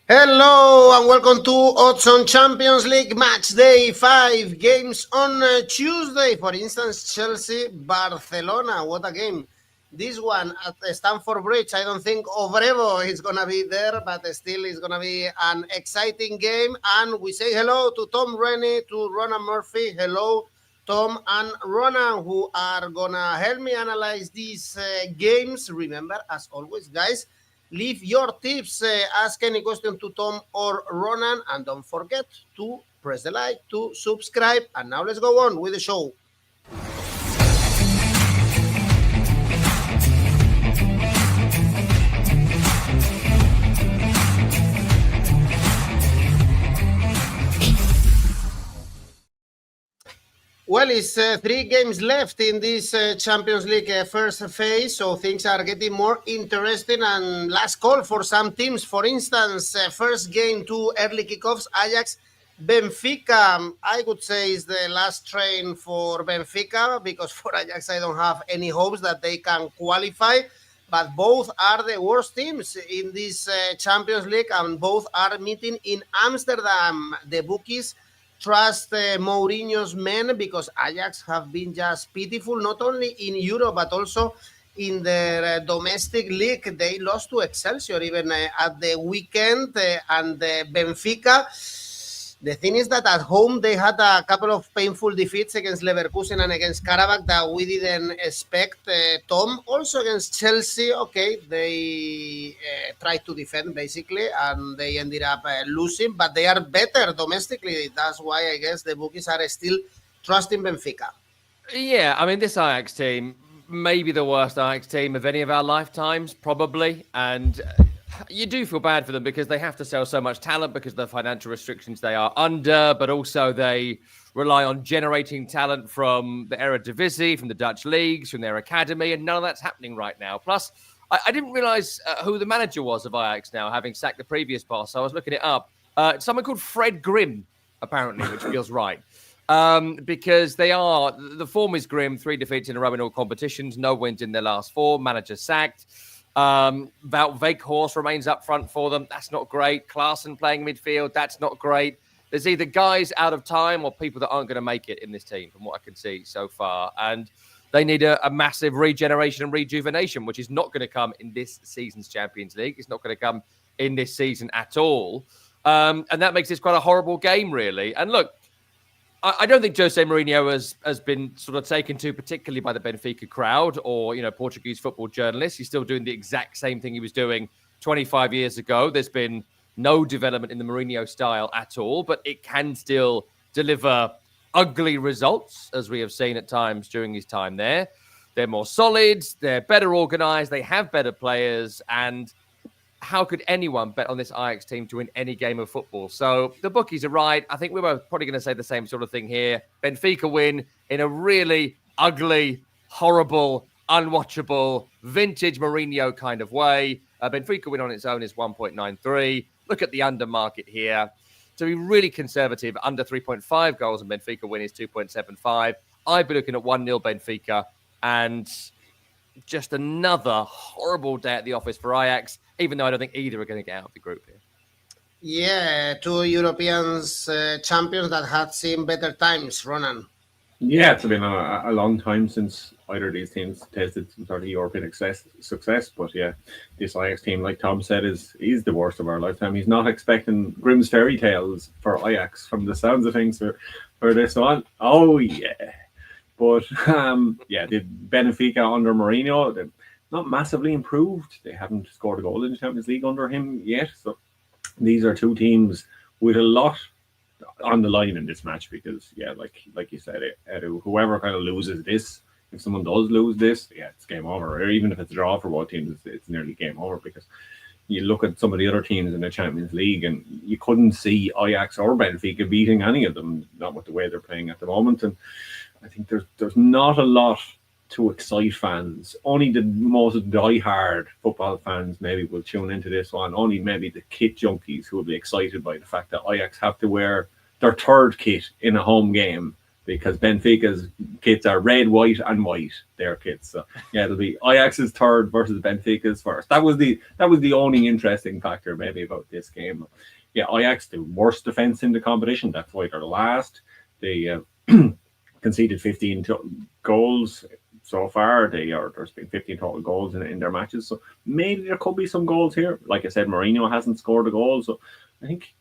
Hello and welcome to Odds on Champions League match day 5 games on Tuesday. For instance, Chelsea, Barcelona. What a game. This one at the Stamford Bridge. I don't think 𝐬𝗵𝗿𝗀 is going to be there, but still it's going to be an exciting game. And we say hello to Tom Rennie, to Ronan Murphy. Hello, Tom and Ronan, who are going to help me analyze these games. Remember, as always, guys, leave your tips, ask any question to Tom or Ronan, and don't forget to press the like, to subscribe. And now let's go on with the show. Well, it's 3 games left in this Champions League first phase, so things are getting more interesting. And last call for some teams. For instance, first game, 2 early kickoffs, Ajax, Benfica. I would say is the last train for Benfica, because for Ajax I don't have any hopes that they can qualify. But both are the worst teams in this Champions League, and both are meeting in Amsterdam. The bookies trust Mourinho's men, because Ajax have been just pitiful, not only in Europe, but also in their domestic league. They lost to 𝐿𝐴𝐴𝐵 even at the weekend. And Benfica, the thing is that at home they had a couple of painful defeats against Leverkusen and against Qarabag that we didn't expect. Tom, also against Chelsea, okay, they tried to defend basically and they ended up losing, but they are better domestically. That's why I guess the bookies are still trusting Benfica. Yeah, I mean, this Ajax team, maybe the worst Ajax team of any of our lifetimes, probably. And you do feel bad for them because they have to sell so much talent because of the financial restrictions they are under, but also they rely on generating talent from the Eredivisie, from the Dutch leagues, from their academy, and none of that's happening right now. Plus, I didn't realise who the manager was of Ajax now, having sacked the previous boss. So I was looking it up. Someone called Fred Grim, apparently, which feels right. Because the form is grim, 3 defeats in a row in all competitions, no wins in their last 4, manager sacked. 𝗷𝗿𝗄𝐻𝗄 remains up front for them. That's not great. Klaassen playing midfield. That's not great. There's either guys out of time or people that aren't going to make it in this team, from what I can see so far. And they need a massive regeneration and rejuvenation, which is not going to come in this season's Champions League. It's not going to come in this season at all. And that makes this quite a horrible game, really. And look, I don't think Jose Mourinho has been sort of taken to particularly by the Benfica crowd or, Portuguese football journalists. He's still doing the exact same thing he was doing 25 years ago. There's been no development in the Mourinho style at all, but it can still deliver ugly results, as we have seen at times during his time there. They're more solid, they're better organized, they have better players, and how could anyone bet on this Ajax team to win any game of football? So the bookies are right. I think we were probably going to say the same sort of thing here. Benfica win in a really ugly, horrible, unwatchable, vintage Mourinho kind of way. Benfica win on its own is 1.93. Look at the under market here. To be really conservative, under 3.5 goals, and Benfica win is 2.75. I'd be looking at 1-0 Benfica, and just another horrible day at the office for Ajax, even though I don't think either are going to get out of the group here. Yeah, 2 Europeans champions that had seen better times, Ronan. Yeah, it's been a long time since either of these teams tasted some sort of European success. But yeah, this Ajax team, like Tom said, is the worst of our lifetime. He's not expecting Grimm's fairy tales for Ajax from the sounds of things for this one. Oh, yeah. But, the Benfica under Mourinho, they're not massively improved. They haven't scored a goal in the Champions League under him yet. So these are 2 teams with a lot on the line in this match because, like you said, whoever kind of loses this, if someone does lose this, it's game over. Or even if it's a draw for both teams, it's nearly game over because you look at some of the other teams in the Champions League and you couldn't see Ajax or Benfica beating any of them, not with the way they're playing at the moment. And I think there's not a lot to excite fans. Only the most die-hard football fans maybe will tune into this one. Only maybe the kit junkies who will be excited by the fact that Ajax have to wear their 3rd kit in a home game because Benfica's kits are red, white, and white. Their kits. So yeah, it'll be Ajax's third versus Benfica's first. That was the only interesting factor maybe about this game. Yeah, Ajax, the worst defense in the competition. That's why they're last. They conceded 15 goals so far. There's been 15 total goals in their matches. So maybe there could be some goals here. Like I said, Mourinho hasn't scored a goal. So I think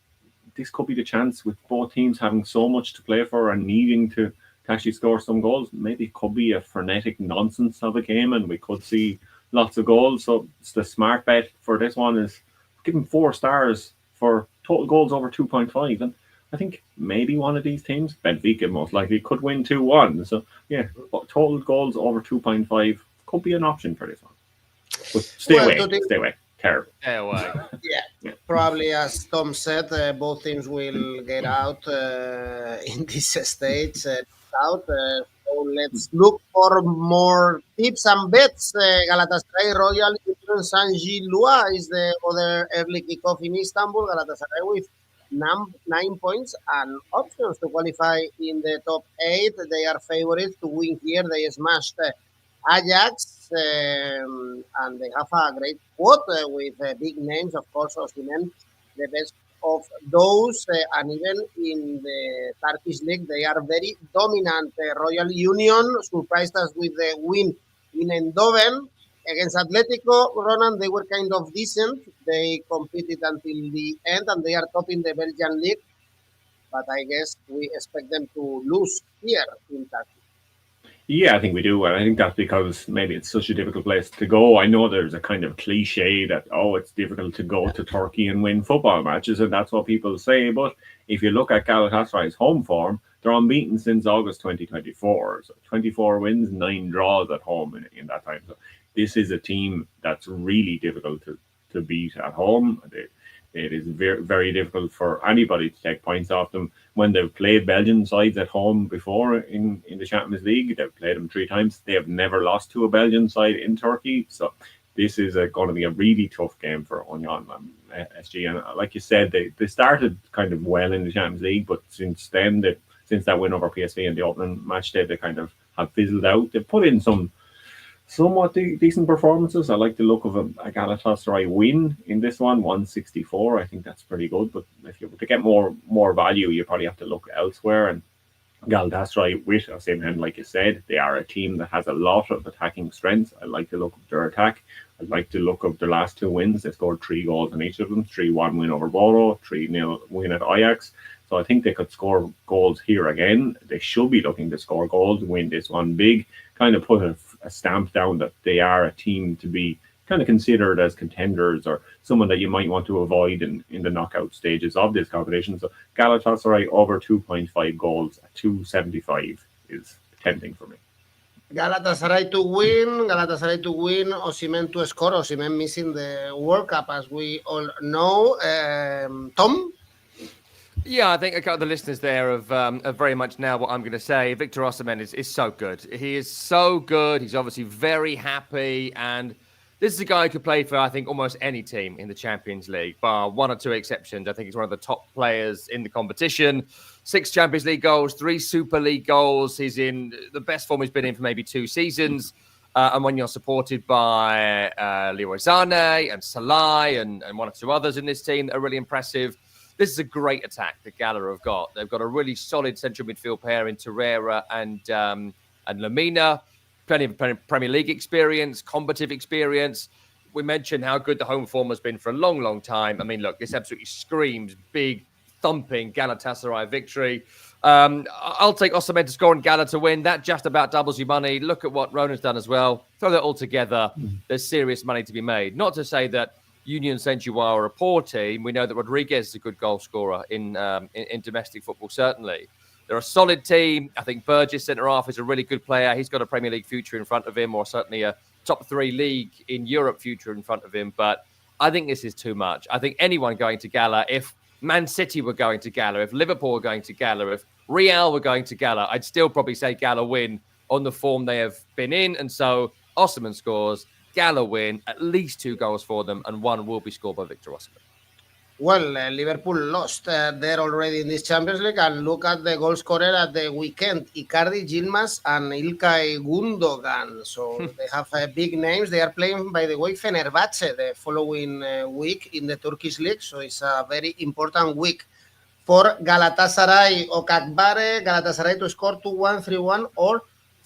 this could be the chance, with both teams having so much to play for and needing to actually score some goals. Maybe it could be a frenetic nonsense of a game and we could see lots of goals. So it's the smart bet for this one is give them 4 stars for total goals over 2.5. And I think maybe one of these teams, Benfica most likely, could win 2-1. So yeah, total goals over 2.5 could be an option for this one. But stay away. Terrible. Stay away. Yeah, probably as Tom said, both teams will get out in this stage. So let's look for more tips and bets. Galatasaray Royal Union Saint-Gilloise is the other early kickoff in Istanbul. Galatasaray with 9 points and options to qualify in the top 8. They are favorites to win here. They smashed Ajax, and they have a great squad with big names, of course, Osimhen, the best of those, and even in the Turkish league, they are very dominant. Royal Union surprised us with the win in Eindhoven against Atletico. Ronan, they were kind of decent. They competed until the end, and they are top in the Belgian league. But I guess we expect them to lose here in Turkey. Yeah, I think we do. And I think that's because maybe it's such a difficult place to go. I know there's a kind of cliche that, it's difficult to go to Turkey and win football matches, and that's what people say. But if you look at Galatasaray's home form, they're unbeaten since August 2024. So 24 wins, 9 draws at home in that time. So this is a team that's really difficult to beat at home. It is very, very difficult for anybody to take points off them. When they've played Belgian sides at home before in the Champions League, they've played them 3 times. They have never lost to a Belgian side in Turkey. So this is going to be a really tough game for Union SG. And like you said, they started kind of well in the Champions League, but since then, since that win over PSV in the opening match day, they kind of have fizzled out. They've put in somewhat decent performances. I like the look of a Galatasaray win in this one, 164. I think that's pretty good. But if you to get more value, you probably have to look elsewhere. And Galatasaray, with Osimhen, like you said, they are a team that has a lot of attacking strength. I like the look of their attack. I like the look of their last 2 wins. They scored 3 goals in each of them. 3-1 win over Bodo, 3-0 win at Ajax. So I think they could score goals here again. They should be looking to score goals, win this one big, kind of put a stamp down that they are a team to be kind of considered as contenders or someone that you might want to avoid in the knockout stages of this competition. So Galatasaray over 2.5 goals at 275 is tempting for me. Galatasaray to win, Osimhen to score. Osimhen missing the World Cup, as we all know. Tom? Yeah, I think a couple of the listeners there have very much now what I'm going to say. Victor Osimhen is so good. He is so good. He's obviously very happy. And this is a guy who could play for, I think, almost any team in the Champions League, bar 1 or 2 exceptions. I think he's one of the top players in the competition. 6 Champions League goals, 3 Super League goals. He's in the best form he's been in for maybe 2 seasons. And when you're supported by Leroy Sané and Salah and 1 or 2 others in this team that are really impressive, this is a great attack that Gala have got. They've got a really solid central midfield pair in 𝗂𝗏𝗏 and Lemina. Plenty of Premier League experience, combative experience. We mentioned how good the home form has been for a long, long time. I mean, look, this absolutely screams big, thumping Galatasaray victory. I'll take Osimhen to score and Gala to win. That just about doubles your money. Look at what Ronan's done as well. Throw that all together. There's serious money to be made. Not to say that Union Saint-Gilloise are a poor team. We know that Rodriguez is a good goal scorer in domestic football, certainly. They're a solid team. I think Burgess, centre-half, is a really good player. He's got a Premier League future in front of him, or certainly a top 3 league in Europe future in front of him. But I think this is too much. I think anyone going to Gala, if Man City were going to Gala, if Liverpool were going to Gala, if Real were going to Gala, I'd still probably say Gala win on the form they have been in. And so Osimhen scores, Gala win, at least 2 goals for them, and 1 will be scored by Victor Osimhen. Well, Liverpool lost there already in this Champions League, and look at the goal scorer at the weekend: 𝐿𝐴𝐴𝐴, Yilmaz, and 𝐬𝐭𝐚𝐲. So they have big names. They are playing, by the way, Fenerbahce the following week in the Turkish league. So it's a very important week for Galatasaray or 𝐋𝐞𝐿, Galatasaray to score 2-1, 3-1, or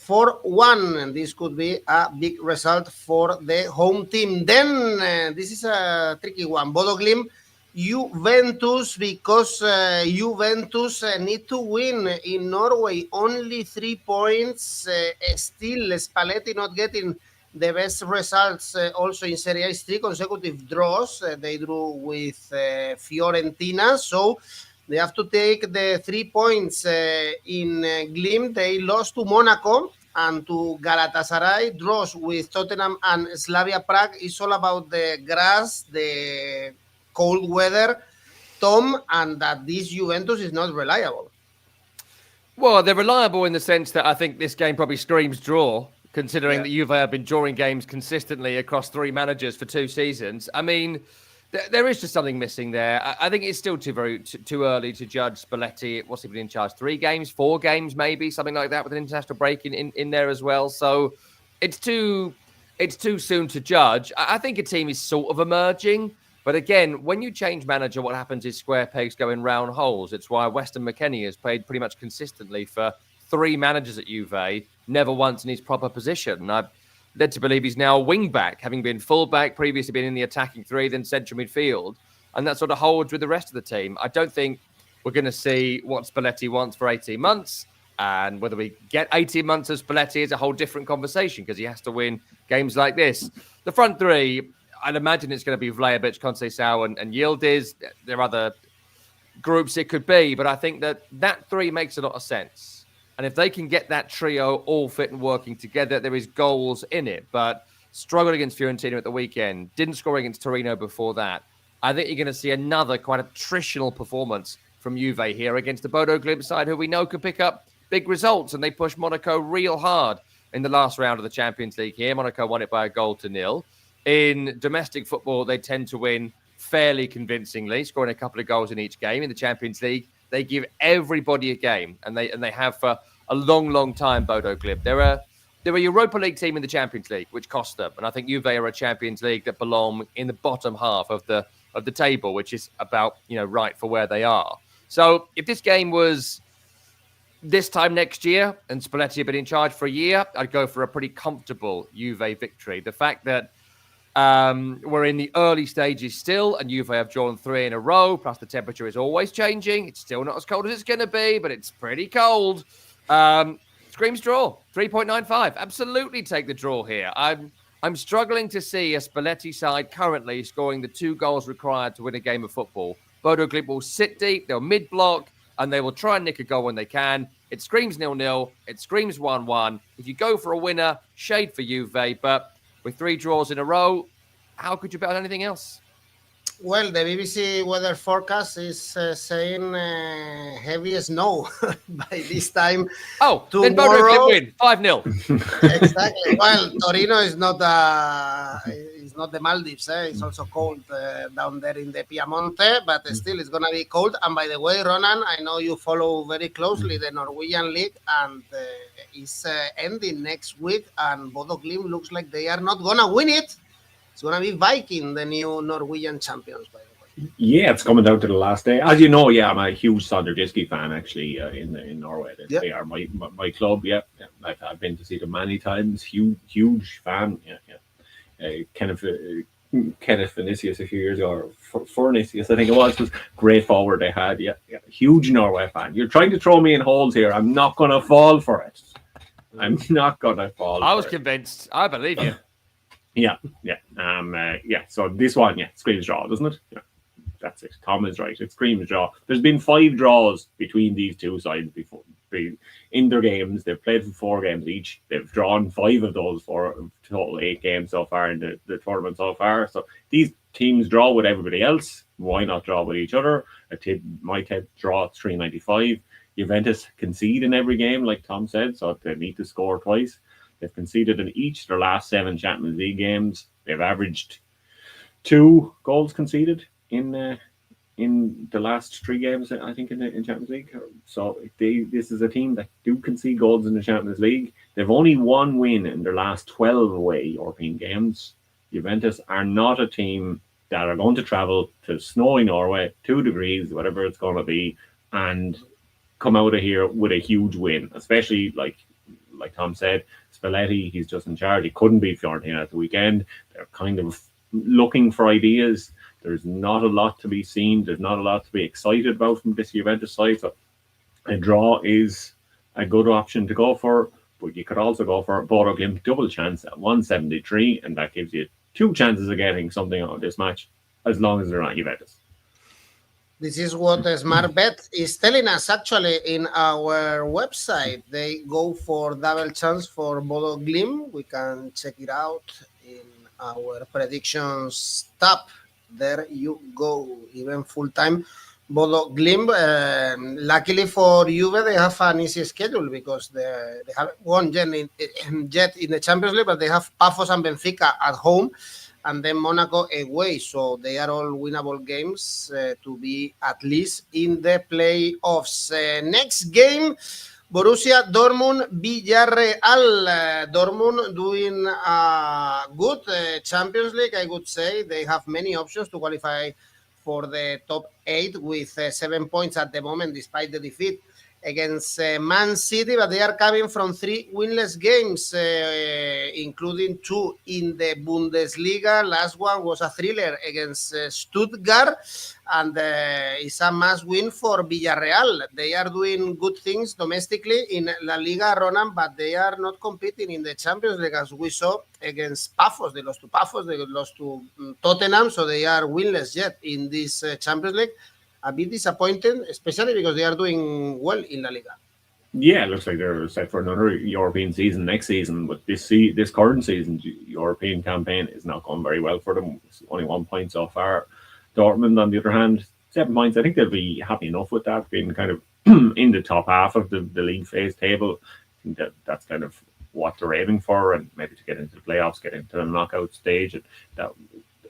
4-1. And this could be a big result for the home team. Then this is a tricky one. Bodo Glimt, Juventus, because Juventus need to win in Norway. Only 3 points. Still, Spalletti not getting the best results also in Serie A. 3 consecutive draws. They drew with Fiorentina. So they have to take the 3 points in Glimt. They lost to Monaco and to Galatasaray. Draws with Tottenham and Slavia Prague. It's all about the grass, the cold weather, Tom, and that this Juventus is not reliable. Well, they're reliable in the sense that I think this game probably screams draw, considering that Juve have been drawing games consistently across 3 managers for 2 seasons. I mean, there is just something missing there. I think it's still too early to judge Spalletti. What's he been in charge? 3 games, 4 games, maybe something like that, with an international break in there as well. So it's too soon to judge. I think a team is sort of emerging. But again, when you change manager, what happens is square pegs go in round holes. It's why Weston McKennie has played pretty much consistently for 3 managers at Juve, never once in his proper position. And I'm led to believe he's now a wing-back, having been full-back, previously been in the attacking 3, then central midfield. And that sort of holds with the rest of the team. I don't think we're going to see what Spalletti wants for 18 months. And whether we get 18 months of Spalletti is a whole different conversation, because he has to win games like this. The front 3... I'd imagine it's going to be 𝗲𝗵𝗿𝐻, 𝐿𝐴𝐴𝐴, and 𝐬𝐿𝐽𝐧𝐧𝐞𝐜. There are other groups it could be, but I think that 3 makes a lot of sense. And if they can get that trio all fit and working together, there is goals in it. But struggled against Fiorentina at the weekend, didn't score against Torino before that. I think you're going to see another quite attritional performance from Juve here against the Bodo Glimt side, who we know can pick up big results, and they pushed Monaco real hard in the last round of the Champions League here. Monaco won it by 1-0. In domestic football, they tend to win fairly convincingly, scoring a couple of goals in each game. In the Champions League, they give everybody a game, and they have for a long, long time. Bodo Glimt. They're a Europa League team in the Champions League, which cost them, and I think Juve are a Champions League that belong in the bottom half of the table, which is about right for where they are. So if this game was this time next year and Spalletti had been in charge for a year, I'd go for a pretty comfortable Juve victory. The fact that we're in the early stages still, and Juve have drawn 3 in a row, plus the temperature is always changing. It's still not as cold as it's going to be, but it's pretty cold. Screams draw, 3.95. Absolutely take the draw here. I'm struggling to see a Spalletti side currently scoring the 2 goals required to win a game of football. Bodo Glimt will sit deep, they'll mid-block, and they will try and nick a goal when they can. It screams 0-0, it screams 1-1. If you go for a winner, shade for Juve, but with 3 draws in a row, how could you bet on anything else? Well, the BBC weather forecast is saying heavy snow by this time. Oh, tomorrow. Then Bodo Glimt win 5-0. Exactly. Well, Torino is not the Maldives. It's also cold down there in the Piemonte, but still it's going to be cold. And by the way, Ronan, I know you follow very closely the Norwegian league, and it's ending next week, and Bodo Glimt looks like they are not going to win it. It's going to be Viking, the new Norwegian champions, by the way. Yeah, it's coming down to the last day. As you know, I'm a huge 𝗏𝗏𝗏𝗏 fan, actually, in Norway. They are my club, I've been to see them many times. Huge fan, Kenneth Vinicius a few years ago, or Vinicius, I think it was great forward they had. Huge Norway fan. You're trying to throw me in holes here. I'm not going to fall for it. I'm not going to fall I was convinced. I believe you. So this one, screams draw, doesn't it? Yeah, that's it. Tom is right. It screams draw. There's been 5 draws between these 2 sides before in their games. They've played for 4 games each. They've drawn 5 of those for a total 8 games so far in the tournament so far. So these teams draw with everybody else. Why not draw with each other? Might draw 3.95. Juventus concede in every game, like Tom said, so they need to score twice. They've conceded in each their last 7 Champions League games. They've averaged 2 goals conceded in in the last 3 games, I think, in Champions League. So this is a team that do concede goals in the Champions League. They've only 1 win in their last 12 away European games. Juventus are not a team that are going to travel to snowy Norway, 2 degrees, whatever it's going to be, and come out of here with a huge win. Especially, like Tom said, Spalletti, he's just in charge. He couldn't beat Fiorentina at the weekend. They're kind of looking for ideas. There's not a lot to be seen. There's not a lot to be excited about from this Juventus side. So a draw is a good option to go for, but you could also go for Bodo Glimt double chance at 173, and that gives you 2 chances of getting something out of this match, as long as they're not Juventus. This is what Smart Bet is telling us actually in our website. They go for double chance for Bodo Glimt. We can check it out in our predictions tab. There you go, even full time. Bodo Glimt, luckily for Juve, they have an easy schedule because they haven't won yet in the Champions League, but they have Pafos and Benfica at home, and then Monaco away. So they are all winnable games to be at least in the playoffs. Next game, Borussia Dortmund, Villarreal. Dortmund doing a good Champions League, I would say. They have many options to qualify for the top 8 with 7 points at the moment, despite the defeat against Man City. But they are coming from 3 winless games, including 2 in the Bundesliga. Last one was a thriller against Stuttgart. And it's a must-win for Villarreal. They are doing good things domestically in La Liga, Ronan, but they are not competing in the Champions League, as we saw against Pafos. They lost to Pafos, they lost to Tottenham, so they are winless yet in this Champions League. A bit disappointing, especially because they are doing well in La Liga. Yeah, it looks like they're set for another European season next season, but this current season's European campaign is not going very well for them. It's only 1 point so far. Dortmund, on the other hand, 7 points. I think they'll be happy enough with that, being kind of in the top half of the league phase table. I think that's kind of what they're aiming for, and maybe to get into the playoffs, get into the knockout stage. And that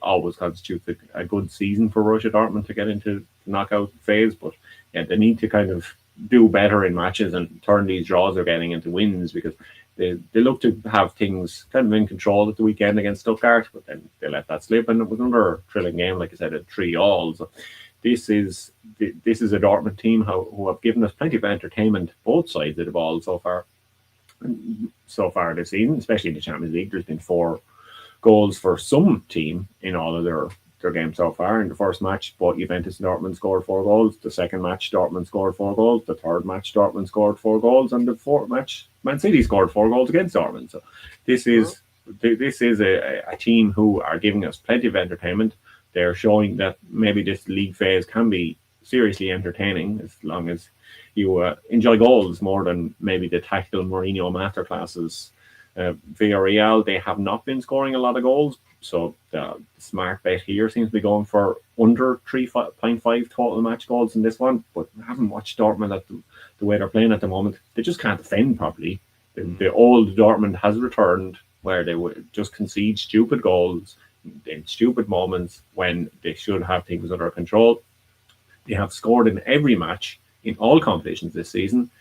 always constitutes a good season for Borussia Dortmund to get into the knockout phase. But yeah, they need to kind of do better in matches and turn these draws they're getting into wins, because they look to have things kind of in control at the weekend against Stuttgart, but then they let that slip, and it was another thrilling game, like I said, at 3-3. So this is a Dortmund team who have given us plenty of entertainment, both sides of the ball so far this season, especially in the Champions League. There's been 4 goals for some team in all of their games so far. In the first match, both Juventus and Dortmund scored 4 goals. The second match, Dortmund scored 4 goals. The third match, Dortmund scored 4 goals. And the fourth match, Man City scored 4 goals against Dortmund. So this is a team who are giving us plenty of entertainment. They're showing that maybe this league phase can be seriously entertaining, as long as you enjoy goals more than maybe the tactical Mourinho masterclasses. Villarreal, they have not been scoring a lot of goals, so the smart bet here seems to be going for under 3.5 total match goals in this one. But I haven't watched Dortmund at the way they're playing at the moment. They just can't defend properly. The old Dortmund has returned, where they would just concede stupid goals in stupid moments when they should have things under control. They have scored in every match in all competitions this season,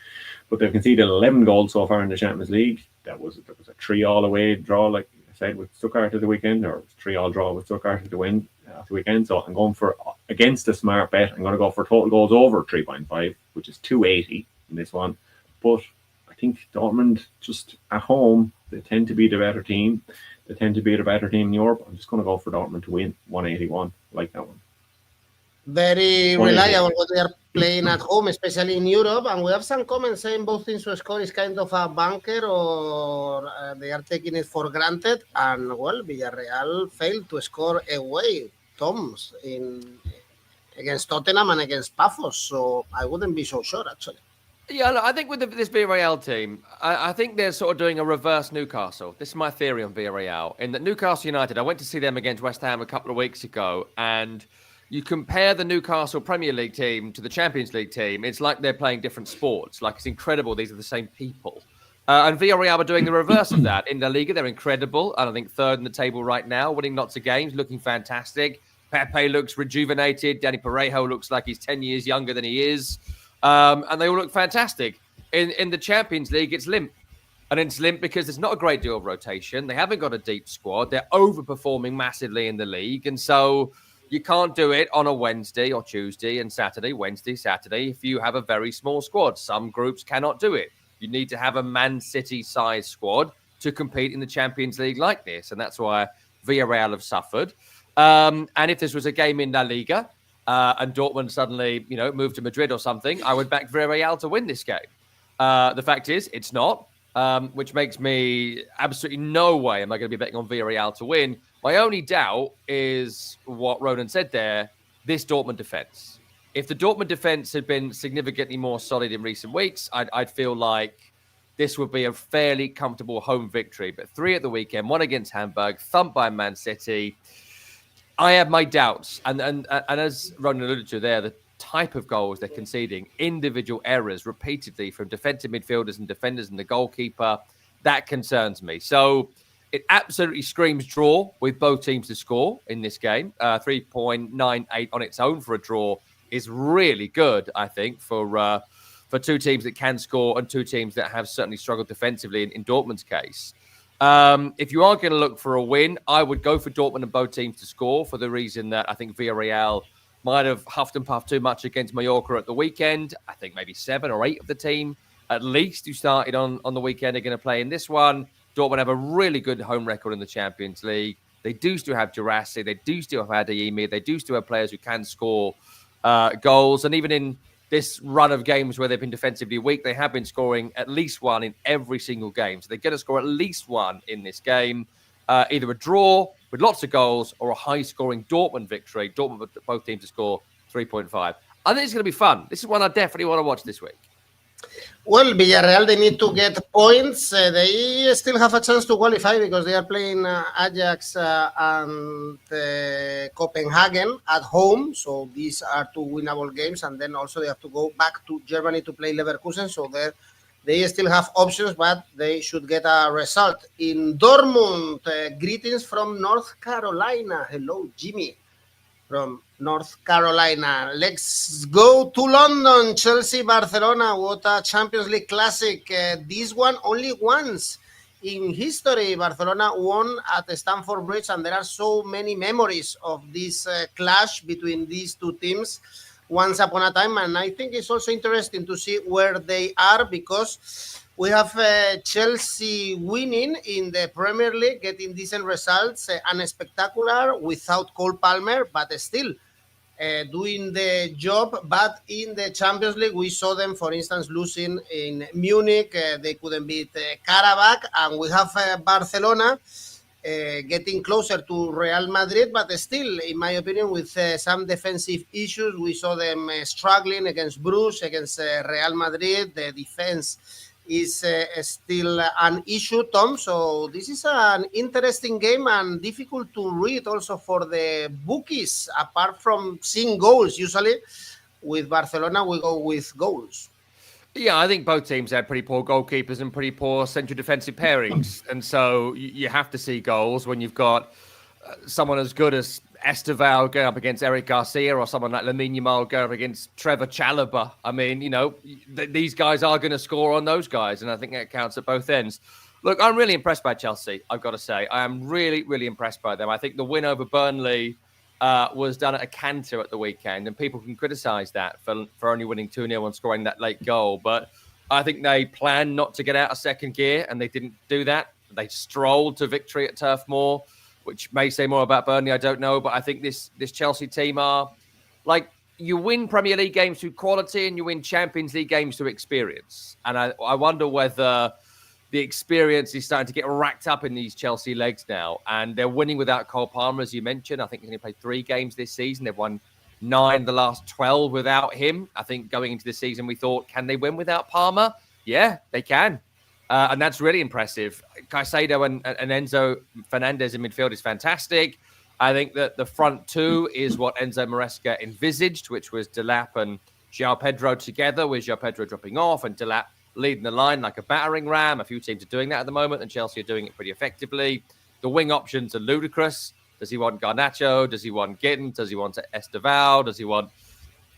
but they've conceded 11 goals so far in the Champions League. There was a 3-3 away draw, like I said, with Stuttgart at the weekend, or 3-3 draw with Stuttgart at the weekend. So I'm going for, against a smart bet, I'm going to go for total goals over 3.5, which is 280 in this one. But I think Dortmund, just at home, they tend to be the better team. They tend to be the better team in Europe. I'm just going to go for Dortmund to win 181. I like that one. Very reliable what they are playing at home, especially in Europe. And we have some comments saying both teams to score is kind of a bunker, or they are taking it for granted. And well, Villarreal failed to score away, Toms, against Tottenham and against Pafos. So I wouldn't be so sure, actually. Yeah, look, I think with this Villarreal team, I think they're sort of doing a reverse Newcastle. This is my theory on Villarreal. In that Newcastle United, I went to see them against West Ham a couple of weeks ago, and you compare the Newcastle Premier League team to the Champions League team, it's like they're playing different sports. Like, it's incredible. These are the same people. And Villarreal are doing the reverse of that. In La Liga, they're incredible. And I think 3rd in the table right now, winning lots of games, looking fantastic. Pepe looks rejuvenated. Danny Parejo looks like he's 10 years younger than he is. And they all look fantastic. In the Champions League, it's limp. And it's limp because there's not a great deal of rotation. They haven't got a deep squad. They're overperforming massively in the league. And so you can't do it on a Wednesday or Tuesday and Saturday, Wednesday, Saturday, if you have a very small squad. Some groups cannot do it. You need to have a Man City-sized squad to compete in the Champions League like this. And that's why Villarreal have suffered. And if this was a game in La Liga and Dortmund suddenly, moved to Madrid or something, I would back Villarreal to win this game. The fact is, it's not. Which makes me absolutely no way am I going to be betting on Villarreal to win. My only doubt is what Ronan said there, this Dortmund defence. If the Dortmund defence had been significantly more solid in recent weeks, I'd feel like this would be a fairly comfortable home victory. But 3 at the weekend, 1 against Hamburg, thumped by Man City. I have my doubts. And as Ronan alluded to there, the type of goals they're conceding, individual errors repeatedly from defensive midfielders and defenders and the goalkeeper, that concerns me. So it absolutely screams draw with both teams to score in this game. 3.98 on its own for a draw is really good, I think, for 2 teams that can score and 2 teams that have certainly struggled defensively in Dortmund's case. If you are going to look for a win, I would go for Dortmund and both teams to score for the reason that I think Villarreal might have huffed and puffed too much against Mallorca at the weekend. I think maybe 7 or 8 of the team, at least, who started on the weekend are going to play in this one. Dortmund have a really good home record in the Champions League. They do still have 𝗀𝗏𝗏. They do still have 𝗏𝗏𝗏. They do still have players who can score goals. And even in this run of games where they've been defensively weak, they have been scoring at least 1 in every single game. So they're going to score at least 1 in this game. Either a draw with lots of goals or a high-scoring Dortmund victory. Dortmund, both teams to score 3.5. I think it's going to be fun. This is one I definitely want to watch this week. Well, Villarreal, they need to get points. They still have a chance to qualify because they are playing Ajax and Copenhagen at home. So these are 2 winnable games. And then also they have to go back to Germany to play Leverkusen. So they still have options, but they should get a result. In Dortmund, greetings from North Carolina. Hello, Jimmy from North Carolina. Let's go to London. Chelsea, Barcelona. What a Champions League classic. This one only once in history. Barcelona won at Stamford Bridge, and there are so many memories of this clash between these 2 teams once upon a time. And I think it's also interesting to see where they are, because we have Chelsea winning in the Premier League, getting decent results, and spectacular without Cole Palmer, but still doing the job. But in the Champions League, we saw them, for instance, losing in Munich. They couldn't beat Qarabag. And we have Barcelona getting closer to Real Madrid, but still, in my opinion, with some defensive issues. We saw them struggling against Bruges, against Real Madrid. The defense is still an issue, Tom. So this is an interesting game and difficult to read also for the bookies, apart from seeing goals. Usually with Barcelona, we go with goals. Yeah, I think both teams had pretty poor goalkeepers and pretty poor central defensive pairings. And so you have to see goals when you've got someone as good as 𝗀𝗏𝗏𝗏 going up against Eric Garcia, or someone like Lamine Yamal going up against Trevor Chalobah. I mean, these guys are going to score on those guys, and I think that counts at both ends. Look, I'm really impressed by Chelsea, I've got to say. I am really, really impressed by them. I think the win over Burnley was done at a canter at the weekend, and people can criticise that for only winning 2-0 and scoring that late goal. But I think they planned not to get out of second gear, and they didn't do that. They strolled to victory at Turf Moor, which may say more about Burnley, I don't know. But I think this Chelsea team are, like, you win Premier League games through quality and you win Champions League games through experience. And I wonder whether the experience is starting to get racked up in these Chelsea legs now. And they're winning without Cole Palmer, as you mentioned. I think he's only played 3 games this season. They've won 9 the last 12 without him. I think going into the season, we thought, can they win without Palmer? Yeah, they can. And that's really impressive. Caicedo and Enzo Fernandez in midfield is fantastic. I think that the front 2 is what Enzo Maresca envisaged, which was Delap and João Pedro together, with João Pedro dropping off and Delap leading the line like a battering ram. A few teams are doing that at the moment, and Chelsea are doing it pretty effectively. The wing options are ludicrous. Does he want Garnacho? Does he want 𝐻𝐿? Does he want 𝗀𝗏𝗏? Does he want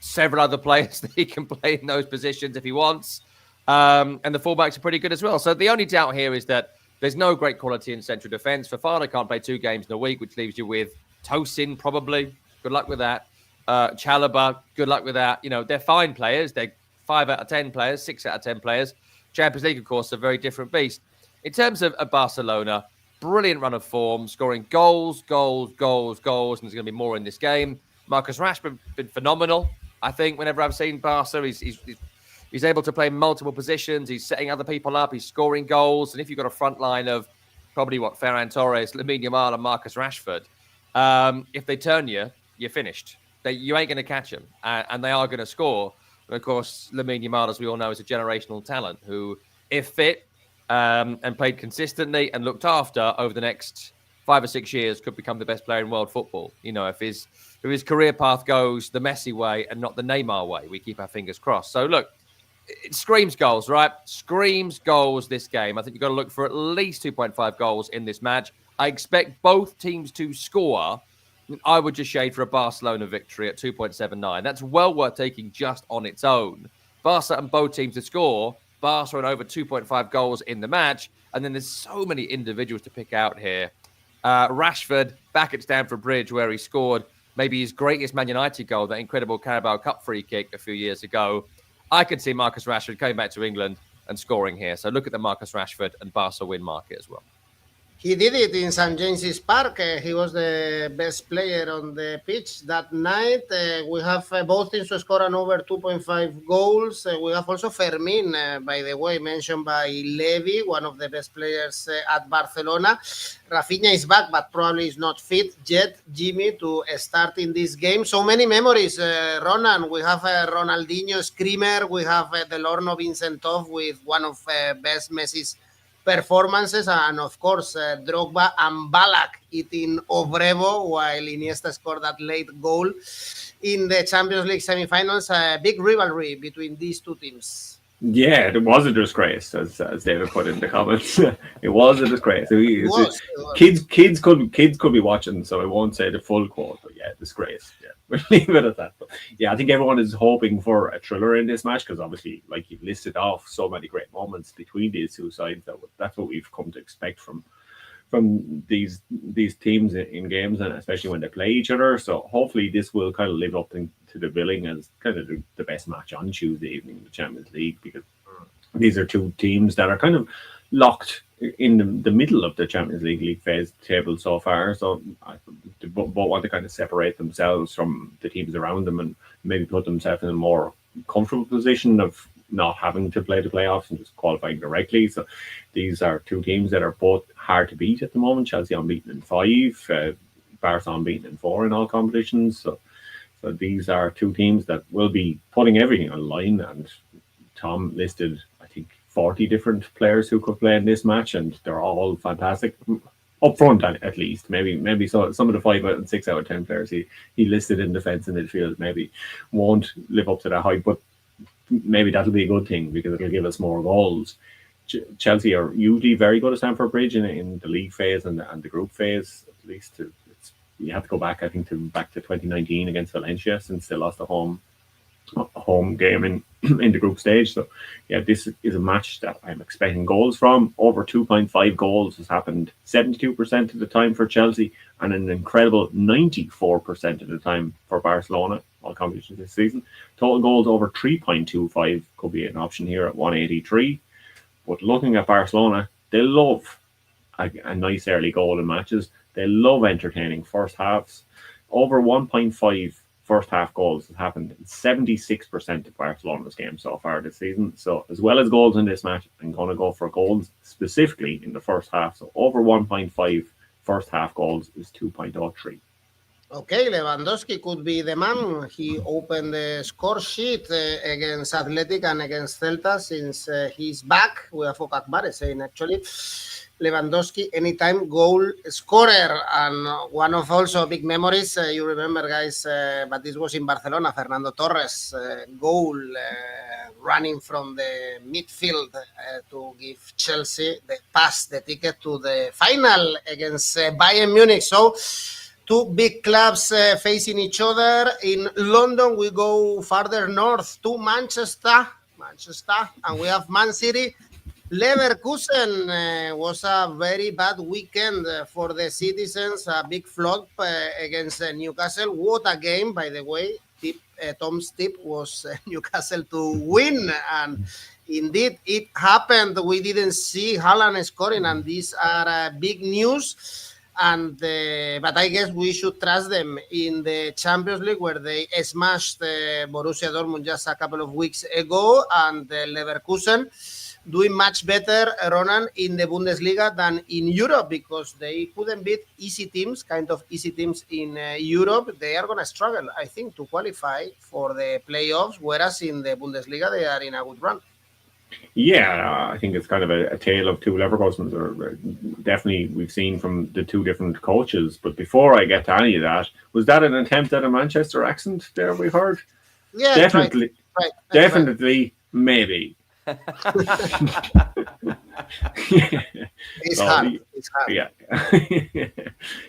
several other players that he can play in those positions if he wants? And the fullbacks are pretty good as well. So the only doubt here is that there's no great quality in central defence. Fofana can't play 2 games in a week, which leaves you with Tosin, probably. Good luck with that. 𝐶𝐵𝐵, good luck with that. You know, they're fine players. They're 5 out of 10 players, 6 out of 10 players. Champions League, of course, a very different beast. In terms of Barcelona, brilliant run of form, scoring goals, and there's going to be more in this game. Marcus Rashford been phenomenal. I think whenever I've seen Barca, he's able to play multiple positions. He's setting other people up. He's scoring goals. And if you've got a front line of probably Ferran Torres, Lamine Yamal, and Marcus Rashford, if they turn you, you're finished. You ain't going to catch them, and they are going to score. And of course, Lamine Yamal, as we all know, is a generational talent who, if fit and played consistently and looked after over the next 5 or 6 years, could become the best player in world football. You know, if his career path goes the Messi way and not the Neymar way, we keep our fingers crossed. So look, it screams goals, right? Screams goals this game. I think you've got to look for at least 2.5 goals in this match. I expect both teams to score. I would just shade for a Barcelona victory at 2.79. That's well worth taking just on its own. Barca and both teams to score. Barca on over 2.5 goals in the match. And then there's so many individuals to pick out here. Rashford back at Stamford Bridge, where he scored maybe his greatest Man United goal, that incredible Carabao Cup free kick a few years ago. I could see Marcus Rashford coming back to England and scoring here. So look at the Marcus Rashford and Barca win market as well. He did it in St. James's Park. He was the best player on the pitch that night. We have both teams to score an over 2.5 goals. We have also Fermín, by the way, mentioned by Levy, one of the best players at Barcelona. Rafinha is back, but probably is not fit yet, Jimmy, to start in this game. So many memories, Ronan. We have Ronaldinho screamer. We have Delorno Vincentov with one of best Messi's performances, and of course Drogba and Ballack eating 𝗀𝗏𝗏𝗏 while Iniesta scored that late goal in the Champions League semi-finals. A big rivalry between these two teams. Yeah, it was a disgrace, as David put in the comments. It was a disgrace. It was. Kids could be watching, so I won't say the full quote, but yeah, disgrace. Yeah, we'll leave it at that. But yeah, I think everyone is hoping for a thriller in this match because obviously, like you've listed off, so many great moments between these two sides. That's what we've come to expect from these teams in games, and especially when they play each other. So hopefully this will kind of live up to the billing as kind of the best match on Tuesday evening in the Champions League, because these are two teams that are kind of locked in the middle of the Champions League phase table so far. So they both want to kind of separate themselves from the teams around them and maybe put themselves in a more comfortable position of not having to play the playoffs and just qualifying directly. So these are two teams that are both hard to beat at the moment. Chelsea unbeaten in 5, Barca unbeaten in 4 in all competitions. So these are two teams that will be putting everything on line. And Tom listed, I think, 40 different players who could play in this match, and they're all fantastic. Up front, at least. Maybe so, some of the 5 and 6 out of 10 players he listed in defence and midfield maybe won't live up to that hype, but maybe that'll be a good thing because it'll give us more goals. Chelsea are usually very good at Stamford Bridge in the league phase and the group phase, at least. You have to go back, I think, back to 2019 against Valencia, since they lost a home game in the group stage. So yeah, this is a match that I'm expecting goals from. Over 2.5 goals has happened 72% of the time for Chelsea, and an incredible 94% of the time for Barcelona, all competitions this season. Total goals over 3.25 could be an option here at 183. But looking at Barcelona, they love a nice early goal in matches. They love entertaining first halves. Over 1.5 first half goals has happened in 76% of Barcelona's games so far this season. So as well as goals in this match, I'm going to go for goals specifically in the first half. So over 1.5 first half goals is 2.03. Okay, Lewandowski could be the man. He opened the score sheet against Athletic and against Celta since he's back. We have 𝐿𝐴 saying actually Lewandowski anytime goal scorer, and one of also big memories. You remember, guys, but this was in Barcelona. Fernando Torres goal running from the midfield to give Chelsea the ticket to the final against Bayern Munich. So two big clubs facing each other. In London, we go farther north to Manchester, and we have Man City. Leverkusen was a very bad weekend for the citizens, a big flop against Newcastle. What a game, by the way. Tom's tip was Newcastle to win, and indeed it happened. We didn't see Haaland scoring, and these are big news. And but I guess we should trust them in the Champions League, where they smashed Borussia Dortmund just a couple of weeks ago, and Leverkusen doing much better, Ronan, in the Bundesliga than in Europe, because they couldn't beat easy teams in Europe. They are going to struggle, I think, to qualify for the playoffs, whereas in the Bundesliga they are in a good run. Yeah, I think it's kind of a tale of two Leverkusens, or definitely we've seen from the two different coaches. But before I get to any of that, was that an attempt at a Manchester accent there we heard? Yeah, definitely. Right. Definitely, right. Maybe. It's hard. Yeah.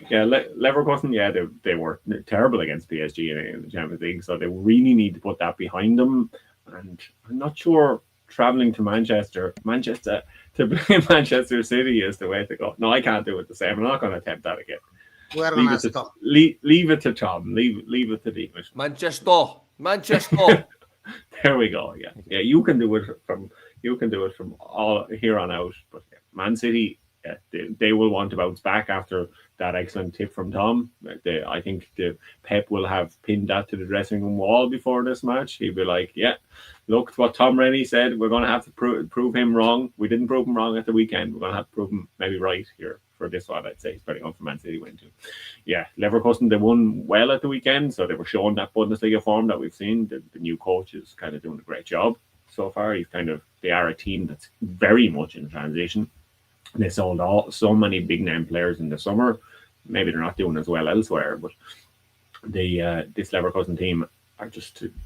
Yeah, Leverkusen, yeah, they were terrible against PSG in the Champions League, so they really need to put that behind them. And I'm not sure traveling to Manchester to play Manchester City is the way to go. No, I can't do it the same. I'm not going to attempt that again. We're going to ask Tom. Leave it to Tom. Leave it to the English. Manchester. There we go. Yeah. You can do it from all here on out. But yeah, Man City, they will want to bounce back after that excellent tip from Tom. I think the Pep will have pinned that to the dressing room wall before this match. He'll be like, "Yeah, look what Tom Rennie said. We're going to have to prove him wrong. We didn't prove him wrong at the weekend. We're going to have to prove him maybe right here for this one." I'd say it's very on for Man City win too. Yeah, Leverkusen, they won well at the weekend, so they were showing that Bundesliga form that we've seen. The new coach is kind of doing a great job so far. They are a team that's very much in transition. They sold so many big name players in the summer. Maybe they're not doing as well elsewhere, but this Leverkusen team are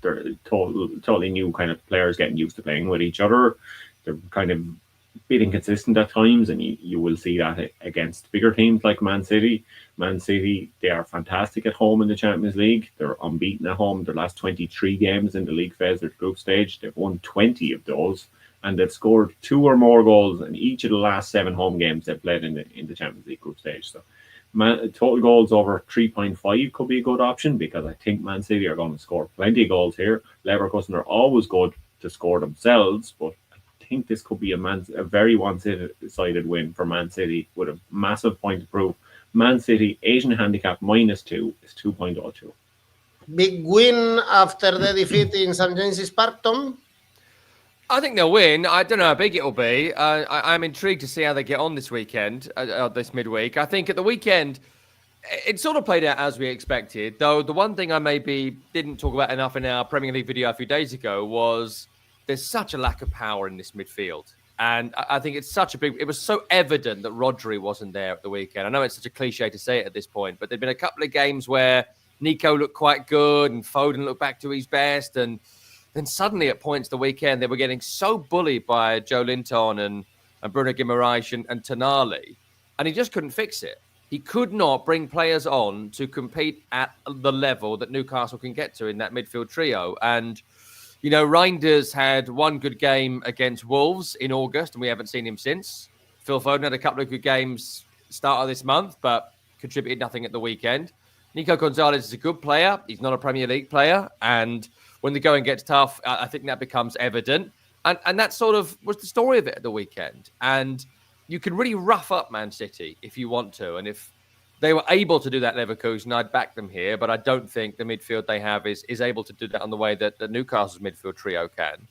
they're totally new kind of players getting used to playing with each other. They're kind of a bit inconsistent at times, and you will see that against bigger teams like Man City. Man City, they are fantastic at home in the Champions League. They're unbeaten at home. Their last 23 games in the league phase or group stage, they've won 20 of those. And they've scored 2 or more goals in each of the last 7 home games they've played in the Champions League group stage. So total goals over 3.5 could be a good option, because I think Man City are going to score plenty of goals here. Leverkusen are always good to score themselves, but I think this could be a very one-sided win for Man City with a massive point to prove. Man City, Asian handicap -2 is 2.02. Big win after the defeat in St. James's Park, Tom? I think they'll win. I don't know how big it'll be. I'm intrigued to see how they get on this weekend, this midweek. I think at the weekend, it sort of played out as we expected, though the one thing I maybe didn't talk about enough in our Premier League video a few days ago was there's such a lack of power in this midfield. And I think it was so evident that Rodri wasn't there at the weekend. I know it's such a cliche to say it at this point, but there'd been a couple of games where Nico looked quite good and Foden looked back to his best, and then suddenly at points the weekend, they were getting so bullied by Joelinton and Bruno Guimaraes and Tonali, and he just couldn't fix it. He could not bring players on to compete at the level that Newcastle can get to in that midfield trio. And, you know, Reinders had one good game against Wolves in August, and we haven't seen him since. Phil Foden had a couple of good games start of this month, but contributed nothing at the weekend. Nico Gonzalez is a good player. He's not a Premier League player, and when the going gets tough, I think that becomes evident. And that sort of was the story of it at the weekend. And you can really rough up Man City if you want to. And if they were able to do that, Leverkusen, I'd back them here. But I don't think the midfield they have is able to do that on the way that the Newcastle's midfield trio can.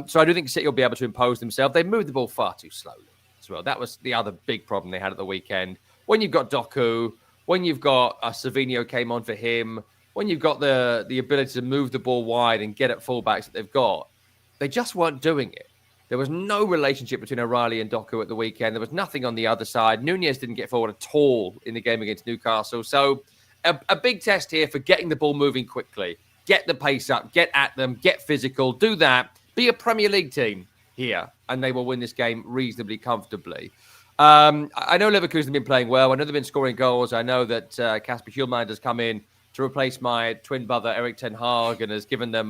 So I do think City will be able to impose themselves. They moved the ball far too slowly as well. That was the other big problem they had at the weekend. When you've got Doku, when you've got Savinho came on for him, when you've got the ability to move the ball wide and get at fullbacks that they've got, they just weren't doing it. There was no relationship between O'Reilly and Doku at the weekend. There was nothing on the other side. Nunez didn't get forward at all in the game against Newcastle. So a big test here for getting the ball moving quickly. Get the pace up, get at them, get physical, do that. Be a Premier League team here, and they will win this game reasonably comfortably. I know Leverkusen have been playing well. I know they've been scoring goals. I know that 𝐿𝐵𝐺𝐻𝐿 has come in to replace my twin brother, Erik ten Hag, and has given them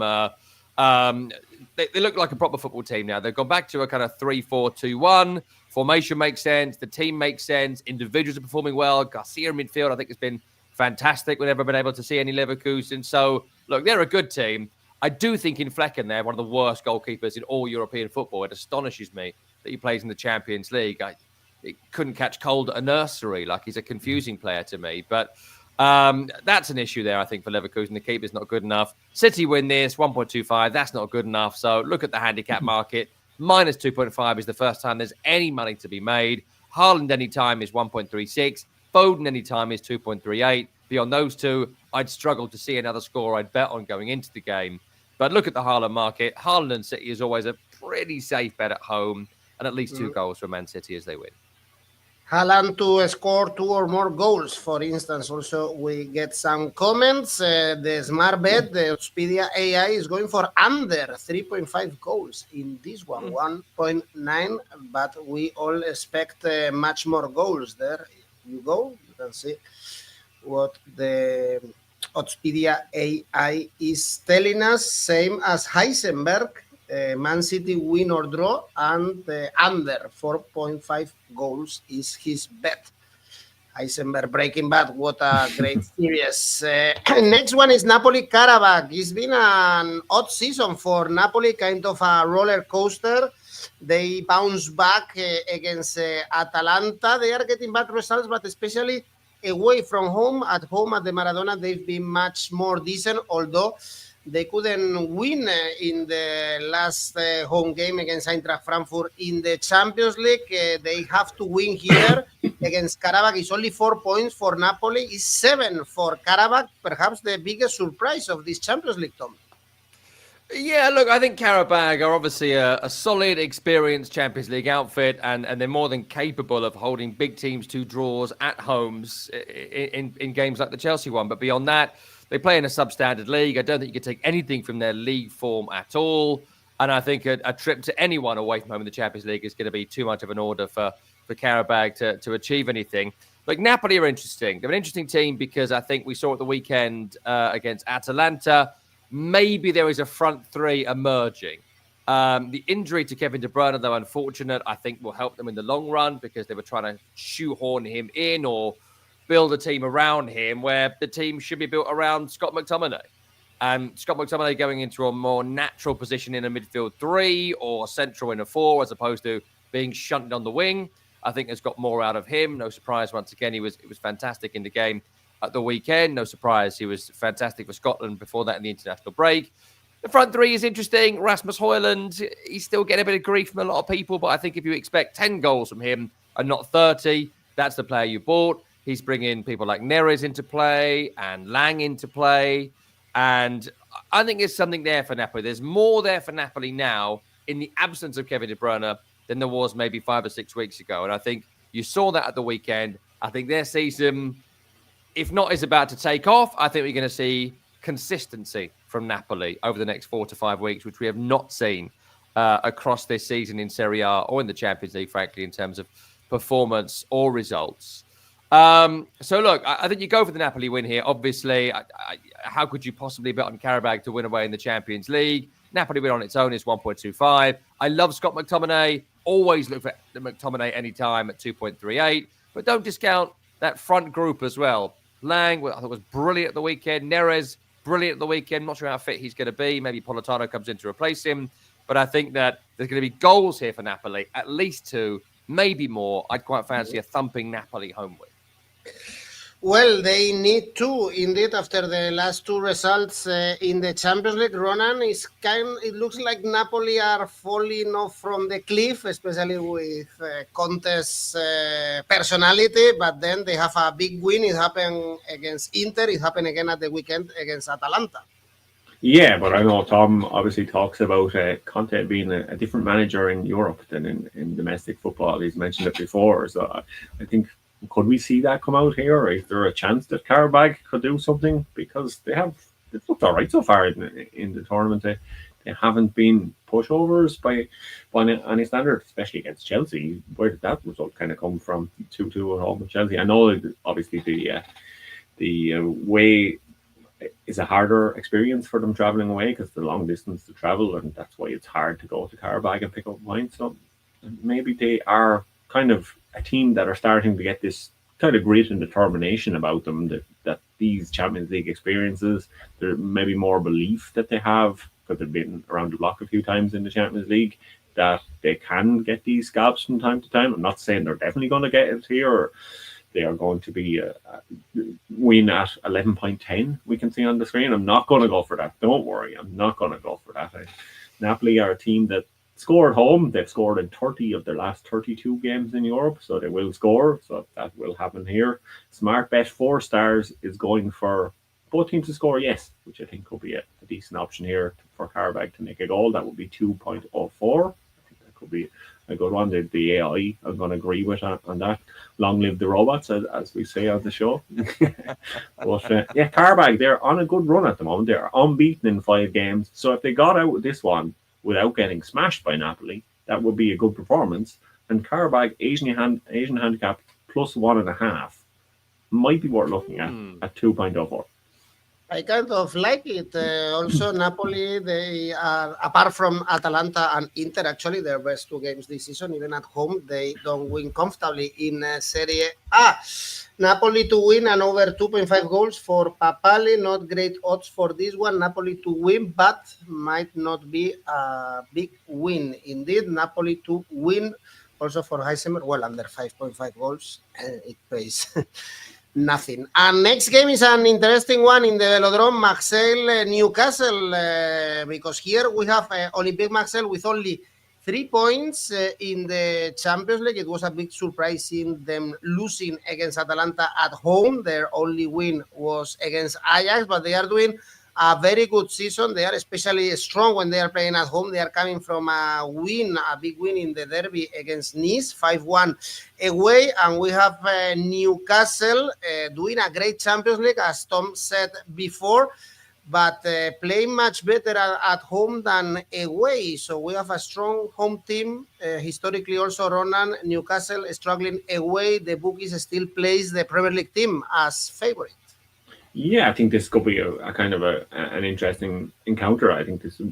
they look like a proper football team now. They've gone back to a kind of 3-4-2-1. Formation makes sense. The team makes sense. Individuals are performing well. Garcia in midfield, I think, has been fantastic. We've never been able to see any Leverkusen. So, look, they're a good team. I do think in 𝐿𝐵𝐻𝐿, they're one of the worst goalkeepers in all European football. It astonishes me that he plays in the Champions League. It couldn't catch cold at a nursery. Like, he's a confusing player to me. But that's an issue there, I think, for Leverkusen. The keeper's not good enough. City win this, 1.25. That's not good enough. So look at the handicap market. Minus 2.5 is the first time there's any money to be made. Haaland anytime is 1.36. Foden anytime is 2.38. Beyond those two, I'd struggle to see another score I'd bet on going into the game. But look at the Haaland market. Haaland and City is always a pretty safe bet at home, and at least 2 goals for Man City as they win. Haaland to score 2 or more goals, for instance. Also, we get some comments. The smart bet, the Oddspedia AI, is going for under 3.5 goals in this one, 1.9. But we all expect much more goals there. You go, you can see what the Oddspedia AI is telling us. Same as Heisenberg. Man City win or draw, and under 4.5 goals is his bet. Heisenberg, Breaking Bad, what a great series. Next one is Napoli Qarabag. It's been an odd season for Napoli, kind of a roller coaster. They bounce back against Atalanta. They are getting bad results, but especially away from home. At home at the Maradona, they've been much more decent, although they couldn't win in the last home game against Eintracht Frankfurt in the Champions League. They have to win here against Qarabag. It's only 4 points for Napoli. It's 7 for Qarabag. Perhaps the biggest surprise of this Champions League, Tom. Yeah, look, I think Qarabag are obviously a solid, experienced Champions League outfit, and they're more than capable of holding big teams to draws at homes in games like the Chelsea one. But beyond that, they play in a substandard league. I don't think you can take anything from their league form at all. And I think a trip to anyone away from home in the Champions League is going to be too much of an order for Qarabag to achieve anything. Like, Napoli are interesting. They're an interesting team because I think we saw at the weekend against Atalanta, maybe there is a front three emerging. The injury to Kevin De Bruyne, though unfortunate, I think will help them in the long run because they were trying to shoehorn him in or build a team around him where the team should be built around 𝐿𝐵𝐻𝐿. And 𝐿𝐵𝐻𝐿 going into a more natural position in a midfield 3 or central in a 4 as opposed to being shunted on the wing, I think has got more out of him. No surprise, once again, it was fantastic in the game at the weekend. No surprise, he was fantastic for Scotland before that in the international break. The front 3 is interesting. Rasmus Højlund, he's still getting a bit of grief from a lot of people, but I think if you expect 10 goals from him and not 30, that's the player you bought. He's bringing people like Neres into play and Lang into play. And I think there's something there for Napoli. There's more there for Napoli now in the absence of Kevin De Bruyne than there was maybe 5 or 6 weeks ago. And I think you saw that at the weekend. I think their season, if not is about to take off, I think we're going to see consistency from Napoli over the next 4 to 5 weeks, which we have not seen across this season in Serie A or in the Champions League, frankly, in terms of performance or results. So look, I think you go for the Napoli win here. Obviously, how could you possibly bet on Qarabag to win away in the Champions League? Napoli win on its own is 1.25. I love 𝐿𝐵𝐻𝐿. Always look for the McTominay anytime at 2.38. But don't discount that front group as well. Lang, I thought was brilliant at the weekend. Neres, brilliant at the weekend. Not sure how fit he's going to be. Maybe Politano comes in to replace him. But I think that there's going to be goals here for Napoli, at least 2, maybe more. I'd quite fancy a thumping Napoli home win. Well, they need to, indeed, after the last 2 results in the Champions League. Ronan, it looks like Napoli are falling off from the cliff, especially with Conte's personality, but then they have a big win. It happened against Inter. It happened again at the weekend against Atalanta. Yeah, but I know Tom obviously talks about Conte being a different manager in Europe than in domestic football. He's mentioned it before. So I think, could we see that come out here? Is there a chance that Qarabag could do something? Because they've looked all right so far in the tournament. They haven't been pushovers by any standard, especially against Chelsea. Where did that result kind of come from? 2-2 at home with Chelsea. I know obviously the way is a harder experience for them travelling away because the long distance to travel, and that's why it's hard to go to Qarabag and pick up points. So maybe they are kind of a team that are starting to get this kind of grit and determination about them, that these Champions League experiences, there may be more belief that they have because they've been around the block a few times in the Champions League, that they can get these scalps from time to time. I'm not saying they're definitely going to get it here, or they are going to be win at 11.10, we can see on the screen. I'm not going to go for that. Don't worry, I'm not going to go for that. Napoli are a team that score at home. They've scored in 30 of their last 32 games in Europe, so they will score. So that will happen here. Smart bet 4 stars is going for both teams to score, yes, which I think could be a decent option here for Qarabag to make a goal. That would be 2.04. I think that could be a good one. The AI, I'm going to agree with on that. Long live the robots, as we say on the show. But yeah, Qarabag, they're on a good run at the moment. They're unbeaten in 5 games. So if they got out with this one without getting smashed by Napoli, that would be a good performance. And Qarabag, Asian handicap plus 1.5 might be worth looking at 2.04. I kind of like it. Also, Napoli, they are, apart from Atalanta and Inter, actually, their best 2 games this season, even at home, they don't win comfortably in Serie A. Napoli to win and over 2.5 goals for Papali. Not great odds for this one. Napoli to win, but might not be a big win. Indeed, Napoli to win also for 𝐬𝐭𝐚𝐲, well, under 5.5 goals. It pays nothing. And next game is an interesting one in the Velodrome, Marseille, Newcastle, because here we have Olympique Marseille with only 3 points in the Champions League. It was a big surprise in them losing against Atalanta at home. Their only win was against Ajax, but they are doing a very good season. They are especially strong when they are playing at home. They are coming from a big win in the derby against Nice, 5-1 away. And we have Newcastle doing a great Champions League, as Tom said before, but playing much better at home than away. So we have a strong home team. Historically also, Ronan, Newcastle struggling away. The bookies still plays the Premier League team as favorite. Yeah, I think this could be a kind of an interesting encounter. I think this is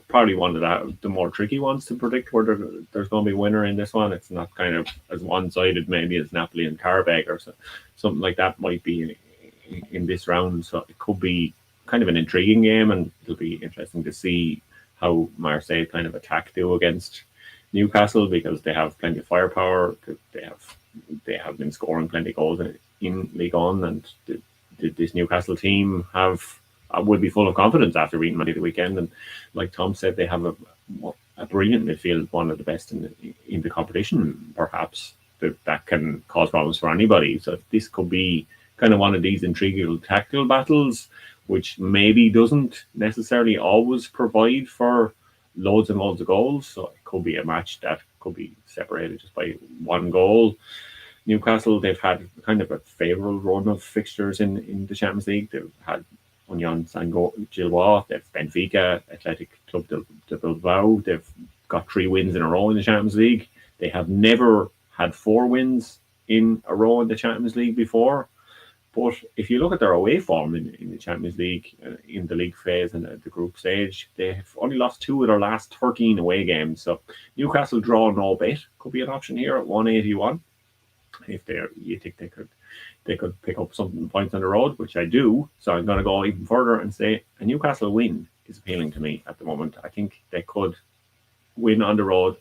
probably one of the more tricky ones to predict where there's going to be a winner in this one. It's not kind of as one-sided maybe as Napoli and Qarabag or something like that might be in this round. So it could be kind of an intriguing game, and it'll be interesting to see how Marseille kind of attack do against Newcastle, because they have plenty of firepower. They have been scoring plenty of goals in Ligue 1, and this Newcastle team would be full of confidence after beating Man City the weekend. And like Tom said, they have a brilliant midfield, one of the best in the competition, perhaps, that can cause problems for anybody. So this could be kind of one of these intriguing tactical battles, which maybe doesn't necessarily always provide for loads and loads of goals. So it could be a match that could be separated just by 1 goal. Newcastle, they've had kind of a favourable run of fixtures in the Champions League. They've had Union Saint-Gilloise, they've Benfica, Athletic Bilbao. They've got 3 wins in a row in the Champions League. They have never had 4 wins in a row in the Champions League before. But if you look at their away form in the Champions League, in the league phase and the group stage, they've only lost 2 of their last 13 away games. So Newcastle draw no bet could be an option here at 181. If you think they could pick up some points on the road, which I do. So I'm going to go even further and say a Newcastle win is appealing to me at the moment. I think they could win on the road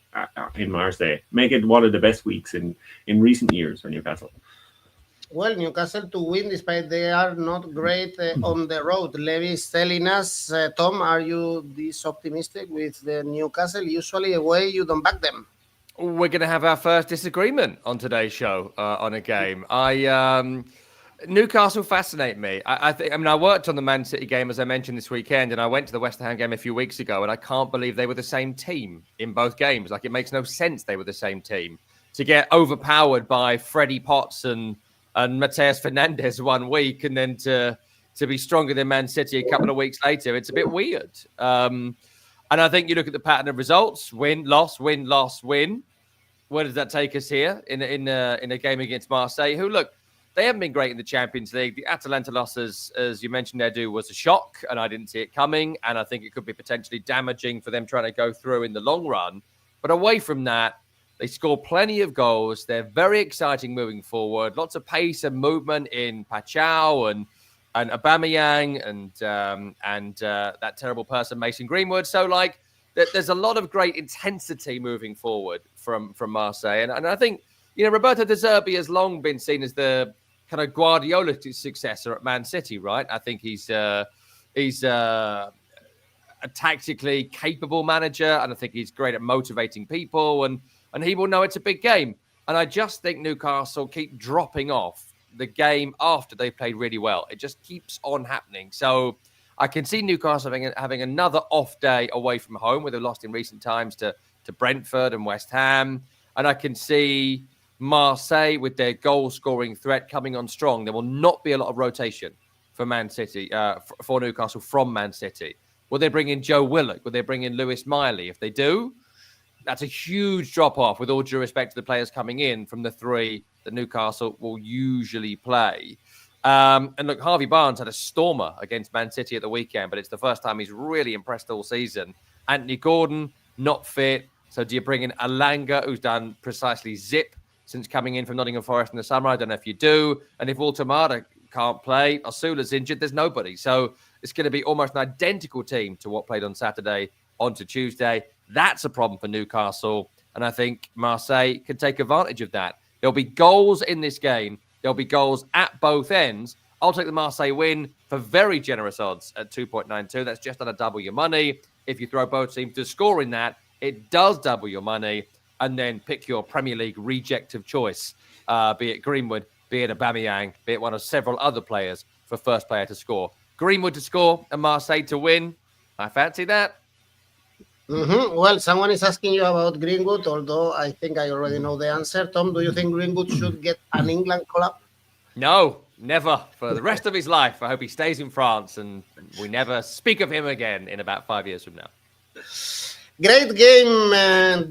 in Marseille, make it one of the best weeks in recent years for Newcastle. Well, Newcastle to win, despite they are not great on the road. Levy is telling us, Tom, are you this optimistic with the Newcastle? Usually away, you don't back them. We're going to have our first disagreement on today's show on a game. Newcastle fascinate me. I worked on the Man City game, as I mentioned, this weekend, and I went to the West Ham game a few weeks ago, and I can't believe they were the same team in both games. Like, it makes no sense they were the same team. To get overpowered by Freddie Potts and Mateus Fernandes 1 week, and then to be stronger than Man City a couple of weeks later, it's a bit weird. And I think you look at the pattern of results: win, loss, win, loss, win. Where does that take us here in a game against Marseille? Who, look, they haven't been great in the Champions League. The Atalanta losses, as you mentioned, Edu, was a shock, and I didn't see it coming. And I think it could be potentially damaging for them trying to go through in the long run. But away from that, they score plenty of goals. They're very exciting moving forward. Lots of pace and movement in 𝐻𝐿 and 𝐬𝐭𝐚𝐲 and that terrible person, Mason Greenwood. So, like, there's a lot of great intensity moving forward from Marseille. And I think, Roberto De Zerbi has long been seen as the kind of Guardiola successor at Man City, right? I think he's a tactically capable manager, and I think he's great at motivating people, and he will know it's a big game. And I just think Newcastle keep dropping off the game after they played really well. It just keeps on happening. So I can see Newcastle having another off day away from home, where they've lost in recent times to Brentford and West Ham. And I can see Marseille with their goal-scoring threat coming on strong. There will not be a lot of rotation for Man City, for Newcastle from Man City. Will they bring in Joe Willock? Will they bring in Lewis Miley? If they do, that's a huge drop-off, with all due respect to the players coming in, from the three that Newcastle will usually play. And look, Harvey Barnes had a stormer against Man City at the weekend, but it's the first time he's really impressed all season. Anthony Gordon, not fit. So do you bring in Alanga, who's done precisely zip since coming in from Nottingham Forest in the summer? I don't know if you do. And if 𝐷𝗲𝗏 can't play, Osula's injured, there's nobody. So it's going to be almost an identical team to what played on Saturday onto Tuesday. That's a problem for Newcastle. And I think Marseille can take advantage of that. There'll be goals in this game. There'll be goals at both ends. I'll take the Marseille win for very generous odds at 2.92. That's just under double your money. If you throw both teams to score in that, it does double your money. And then pick your Premier League reject of choice, be it Greenwood, be it 𝐵𝗵𝐼, be it one of several other players for first player to score. Greenwood to score and Marseille to win. I fancy that. Well, someone is asking you about Greenwood, although I think I already know the answer. Tom, do you think Greenwood should get an England call-up? No, never. For the rest of his life, I hope he stays in France and we never speak of him again in about 5 years from now. Great game,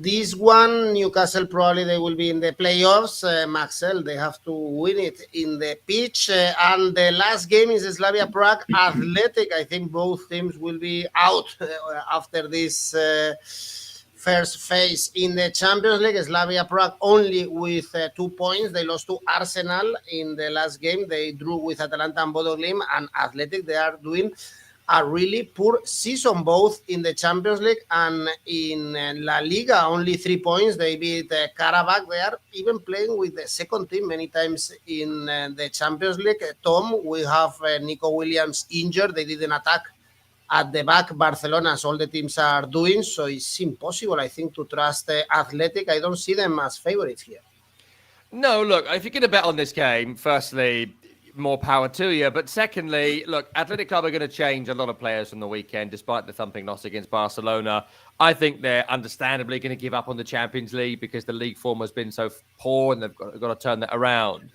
this one. Newcastle, probably they will be in the playoffs. 𝐻𝐿, they have to win it in the pitch. And the last game is Slavia Prague, Athletic. I think both teams will be out after this first phase in the Champions League. Slavia Prague only with 2 points. They lost to Arsenal in the last game. They drew with Atalanta and Bodo Glimt. And Athletic, they are doing a really poor season, both in the Champions League and in La Liga. Only 3 points. They beat Qarabag. They are even playing with the second team many times in the Champions League. Tom, we have Nico Williams injured. They didn't attack at the back Barcelona, as all the teams are doing. So it's impossible, I think, to trust Athletic. I don't see them as favorites here. No, look, if you're going to bet on this game, firstly, more power to you. But secondly, look, Athletic Club are going to change a lot of players from the weekend, despite the thumping loss against Barcelona. I think they're understandably going to give up on the Champions League because the league form has been so poor and they've got to turn that around.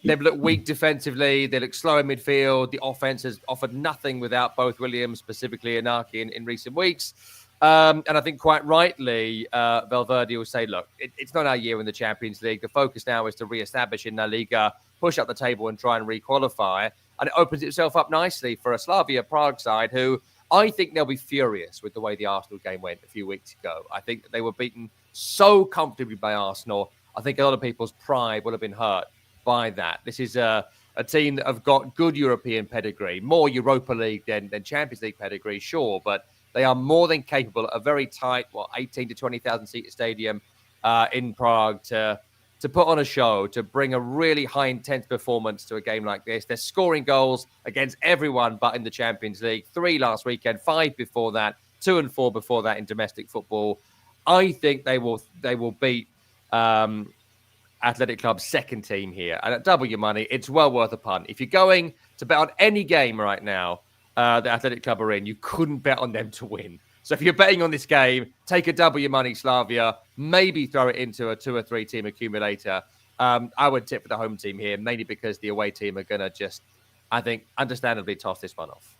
They've looked weak defensively. They look slow in midfield. The offense has offered nothing without both Williams, specifically 𝗏𝗏 in recent weeks. And I think quite rightly, Valverde will say, look, it's not our year in the Champions League. The focus now is to re-establish in La Liga, push up the table and try and re-qualify. And it opens itself up nicely for a Slavia Prague side who I think they'll be furious with the way the Arsenal game went a few weeks ago. I think that they were beaten so comfortably by Arsenal. I think a lot of people's pride will have been hurt by that. This is a team that have got good European pedigree, more Europa League than Champions League pedigree, sure, but they are more than capable at a very tight, 18 to 20,000 seat stadium in Prague to put on a show, to bring a really high intense performance to a game like this. They're scoring goals against everyone but in the Champions League. 3 last weekend, 5 before that, 2 and 4 before that in domestic football. I think they will beat Athletic Club's second team here. And at double your money, it's well worth a punt. If you're going to bet on any game right now the Athletic Club are in, you couldn't bet on them to win. So if you're betting on this game, take a double your money Slavia, maybe throw it into a 2 or 3 team accumulator. I would tip for the home team here, mainly because the away team are going to just, I think, understandably toss this one off.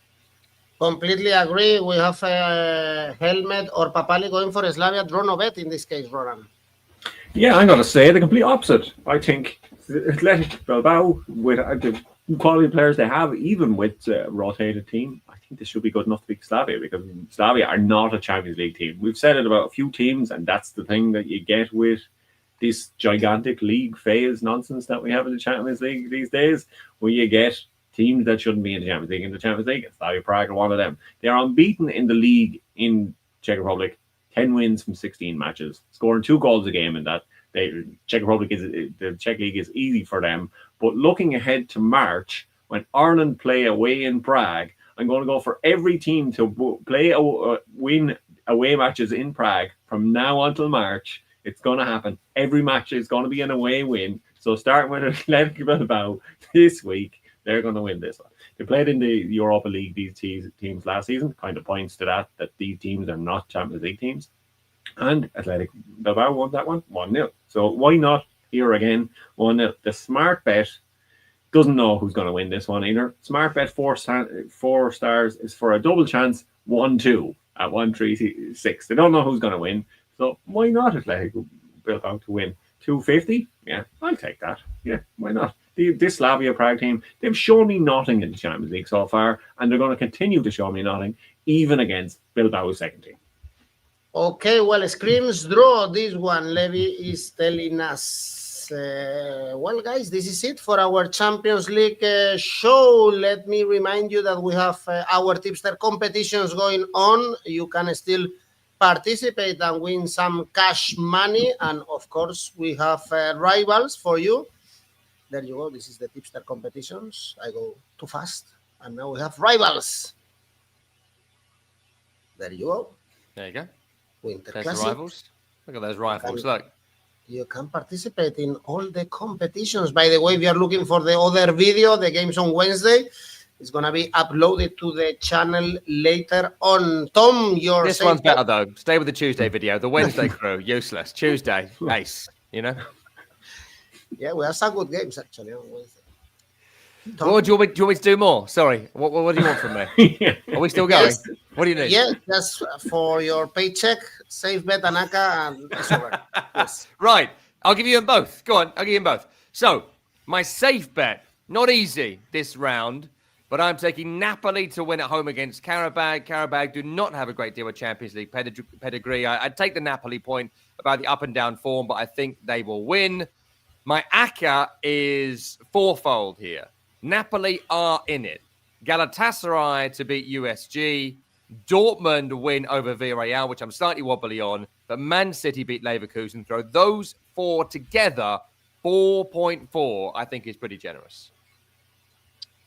Completely agree. We have Helmet or Papali going for Slavia draw no bet in this case, Ronan. Yeah, I'm going to say the complete opposite. I think Athletic Bilbao, with the quality players they have, even with a rotated team, I think this should be good enough to beat Slavia, because Slavia are not a Champions League team. We've said it about a few teams, and that's the thing that you get with this gigantic league phase nonsense that we have in the Champions League these days, where you get teams that shouldn't be in the Champions League in the Champions League. And Slavia Prague are one of them. They are unbeaten in the league in Czech Republic, 10 wins from 16 matches, scoring 2 goals a game in that. The Czech League is easy for them. But looking ahead to March, when Ireland play away in Prague, I'm going to go for every team to win away matches in Prague from now until March. It's going to happen. Every match is going to be an away win. So starting with Athletic Bilbao this week, they're going to win this one. They played in the Europa League, these teams last season. Kind of points to that these teams are not Champions League teams. And Athletic Bilbao won that one 1-0. So why not here again 1-0? The smart bet doesn't know who's going to win this one either. Smart bet 4 stars is for a double chance 1-2 at 136. They don't know who's going to win. So why not Athletic Bilbao to win? 250? Yeah, I'll take that. Yeah, why not? This Slavia Prague team, they've shown me nothing in the Champions League so far, and they're going to continue to show me nothing, even against Bilbao's second team. Okay, well, screams draw this one. Levy is telling us. Well, guys, this is it for our Champions League show. Let me remind you that we have our tipster competitions going on. You can still participate and win some cash money. And, of course, we have rivals for you. There you go. This is the tipster competitions. I go too fast. And now we have rivals. There you go. There you go. Winter There's Classic. the rivals. Look at those rivals. Look. You can participate in all the competitions. By the way, if you're looking for the other video, the game's on Wednesday. It's going to be uploaded to the channel later on. Tom, This one's better, though. Stay with the Tuesday video. The Wednesday crew, useless. Tuesday, ace, you know? Yeah, we have some good games, actually, on Wednesday. What do you want me to do more? Sorry. What do you want from me? Are we still going? Yes. What do you need? Yeah, just for your paycheck, safe bet and ACCA, and it's over. Yes. Right. I'll give you them both. Go on. I'll give you them both. So, my safe bet, not easy this round, but I'm taking Napoli to win at home against Qarabag. Qarabag do not have a great deal of Champions League pedigree. I'd take the Napoli point about the up and down form, but I think they will win. My ACCA is fourfold here. Napoli are in it. Galatasaray to beat USG. Dortmund win over Villarreal, which I'm slightly wobbly on. But Man City beat Leverkusen. Throw those 4 together, 4.4, I think is pretty generous.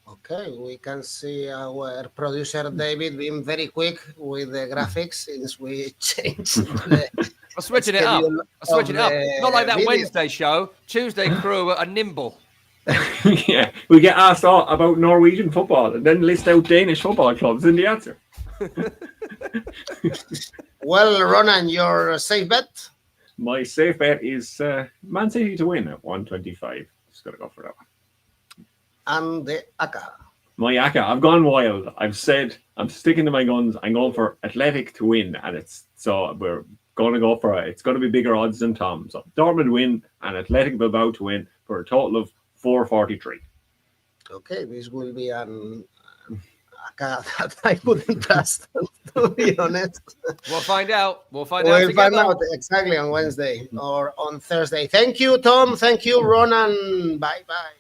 Okay, we can see our producer David being very quick with the graphics since we changed the I'm switching it up. Not like that video. Wednesday show. Tuesday crew are nimble. Yeah, we get asked all about Norwegian football and then list out Danish football clubs in the answer. Well, Ronan, your safe bet? My safe bet is Man City to win at 125. Just got to go for that one. And the ACCA. My ACCA, I've gone wild. I've said I'm sticking to my guns. I'm going for Athletic to win, and we're going to go for it. It's going to be bigger odds than Tom. So Dortmund win and Athletic Bilbao to win for a total of 443. Okay, this will be an ACCA that I wouldn't trust, to be honest. We'll find out. We'll find out exactly on Wednesday or on Thursday. Thank you, Tom. Thank you, Ronan. Bye-bye.